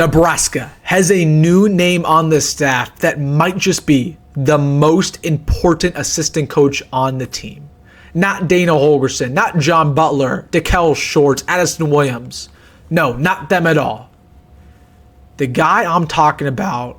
Nebraska has a new name on the staff that might just be the most important assistant coach on the team. Not Dana Holgorsen, not John Butler, Dekel Shorts, Addison Williams. No, not them at all. The guy I'm talking about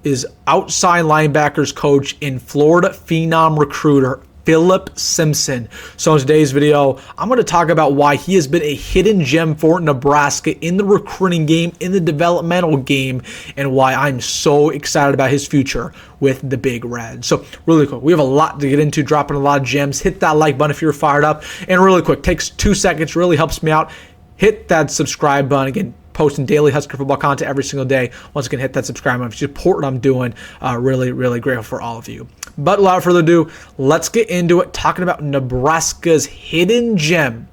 is outside linebackers coach in Florida phenom recruiter Philip Simpson. So in today's video, I'm going to talk about why he has been a hidden gem for Nebraska in the recruiting game, in the developmental game, and why I'm so excited about his future with the Big Red. So really quick, we have a lot to get into, dropping a lot of gems. Hit that like button if you're fired up. And really quick, takes 2 seconds, really helps me out. Hit that subscribe button. Again, posting daily Husker football content every single day. Once again, hit that subscribe button. Support what I'm doing. Really grateful for all of you. But without further ado, let's get into it. Talking about Nebraska's hidden gem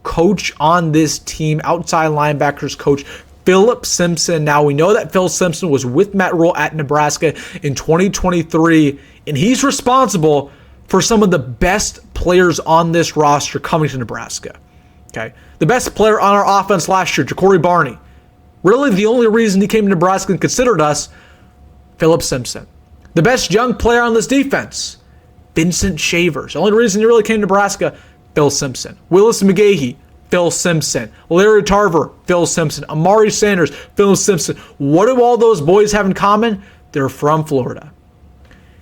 coach on this team, outside linebackers coach Philip Simpson. Now, we know that Phil Simpson was with Matt Rhule at Nebraska in 2023, and he's responsible for some of the best players on this roster coming to Nebraska. Okay, the best player on our offense last year, Ja'Cory Barney. Really, the only reason he came to Nebraska and considered us, Philip Simpson. The best young player on this defense, Vincent Shavers. The only reason he really came to Nebraska, Phil Simpson. Willis McGahee, Phil Simpson. Larry Tarver, Phil Simpson. Amari Sanders, Phil Simpson. What do all those boys have in common? They're from Florida.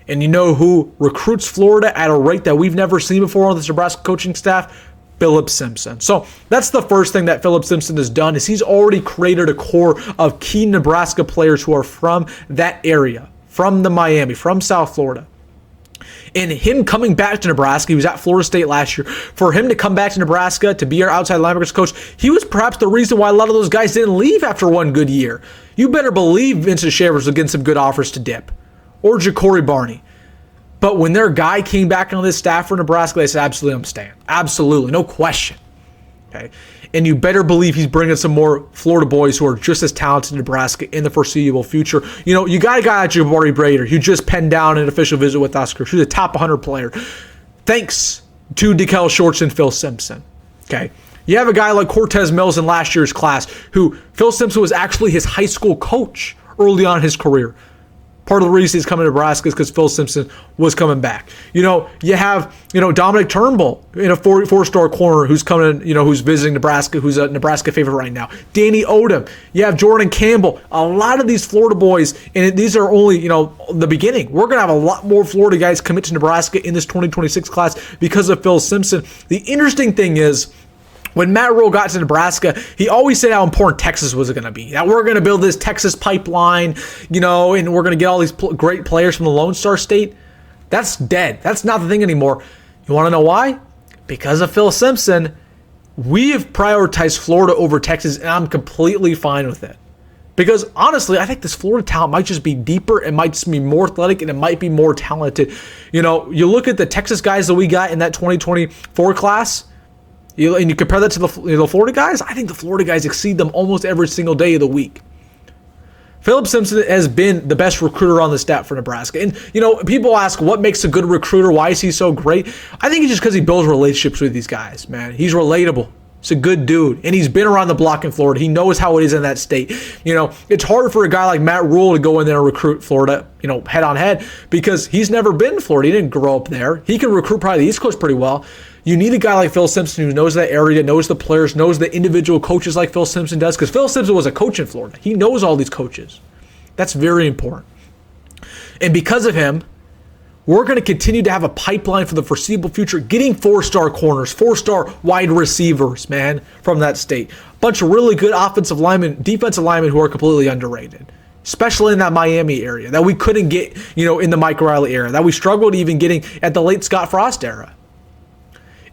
And you know who recruits Florida at a rate that we've never seen before on this Nebraska coaching staff? Philip Simpson. So that's the first thing that Philip Simpson has done, is he's already created a core of key Nebraska players who are from that area, from the Miami, from South Florida. And him coming back to Nebraska, he was at Florida State last year. For him to come back to Nebraska to be our outside linebackers coach, he was perhaps the reason why a lot of those guys didn't leave after one good year. You better believe Vincent Shavers was getting some good offers to dip, or Ja'Cory Barney. But when their guy came back on this staff for Nebraska, they said, absolutely, I'm staying. Absolutely, no question. Okay, and you better believe he's bringing some more Florida boys who are just as talented in Nebraska in the foreseeable future. You know, you got a guy like Jabari Brader who just penned down an official visit with Husker. He's a top 100 player. Thanks to Dekel Shorts and Phil Simpson. Okay, you have a guy like Cortez Mills in last year's class who Phil Simpson was actually his high school coach early on in his career. Part of the reason he's coming to Nebraska is because Phil Simpson was coming back. You know, you have, Dominic Turnbull in a four-star corner who's coming, who's visiting Nebraska, who's a Nebraska favorite right now. Danny Odom. You have Jordan Campbell. A lot of these Florida boys, and these are only, the beginning. We're going to have a lot more Florida guys commit to Nebraska in this 2026 class because of Phil Simpson. The interesting thing is, when Matt Rhule got to Nebraska, he always said how important Texas was going to be. That we're going to build this Texas pipeline, and we're going to get all these great players from the Lone Star State. That's dead. That's not the thing anymore. You want to know why? Because of Phil Simpson, we have prioritized Florida over Texas, and I'm completely fine with it. Because honestly, I think this Florida talent might just be deeper, it might just be more athletic, and it might be more talented. You look at the Texas guys that we got in that 2024 class, and you compare that to the Florida guys, I think the Florida guys exceed them almost every single day of the week. Philip Simpson has been the best recruiter on the staff for Nebraska. And, people ask, what makes a good recruiter? Why is he so great? I think it's just because he builds relationships with these guys, man. He's relatable. He's a good dude. And he's been around the block in Florida. He knows how it is in that state. It's hard for a guy like Matt Rhule to go in there and recruit Florida, head on head, because he's never been in Florida. He didn't grow up there. He can recruit probably the East Coast pretty well. You need a guy like Phil Simpson who knows that area, knows the players, knows the individual coaches like Phil Simpson does, because Phil Simpson was a coach in Florida. He knows all these coaches. That's very important. And because of him, we're going to continue to have a pipeline for the foreseeable future, getting 4-star corners, 4-star wide receivers, man, from that state. A bunch of really good offensive linemen, defensive linemen who are completely underrated, especially in that Miami area that we couldn't get, in the Mike Riley era, that we struggled even getting at the late Scott Frost era.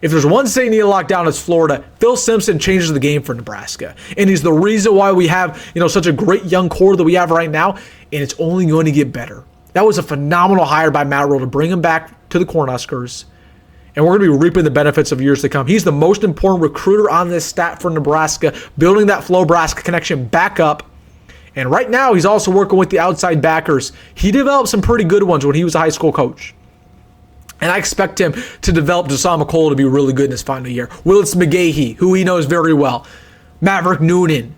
If there's one state you need to lock down, it's Florida. Phil Simpson changes the game for Nebraska. And he's the reason why we have, such a great young core that we have right now. And it's only going to get better. That was a phenomenal hire by Matt Rhule to bring him back to the Cornhuskers. And we're going to be reaping the benefits of years to come. He's the most important recruiter on this staff for Nebraska, building that Flo-Braska connection back up. And right now, he's also working with the outside backers. He developed some pretty good ones when he was a high school coach. And I expect him to develop Deshaun McCullough to be really good in his final year. Willis McGahee, who he knows very well. Maverick Noonan.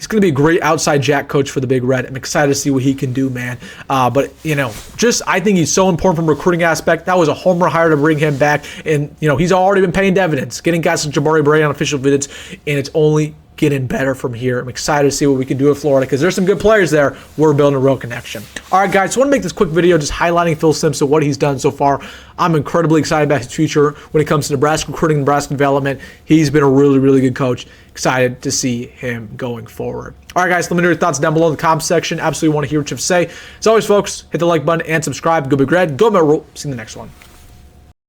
He's going to be a great outside jack coach for the Big Red. I'm excited to see what he can do, man. But, I think he's so important from a recruiting aspect. That was a homer hire to bring him back. And, he's already been paying dividends, getting guys like Jabari Bray on official visits, and it's only getting better from here. I'm excited to see what we can do in Florida because there's some good players there. We're building a real connection. All right, guys, so I want to make this quick video just highlighting Phil Simpson, what he's done so far. I'm incredibly excited about his future when it comes to Nebraska recruiting, Nebraska development. He's been a really, really good coach. Excited to see him going forward. All right, guys, let me know your thoughts down below in the comments section. Absolutely want to hear what you have to say. As always, folks, hit the like button and subscribe. Go Big Red. Go Rhule. See you in the next one.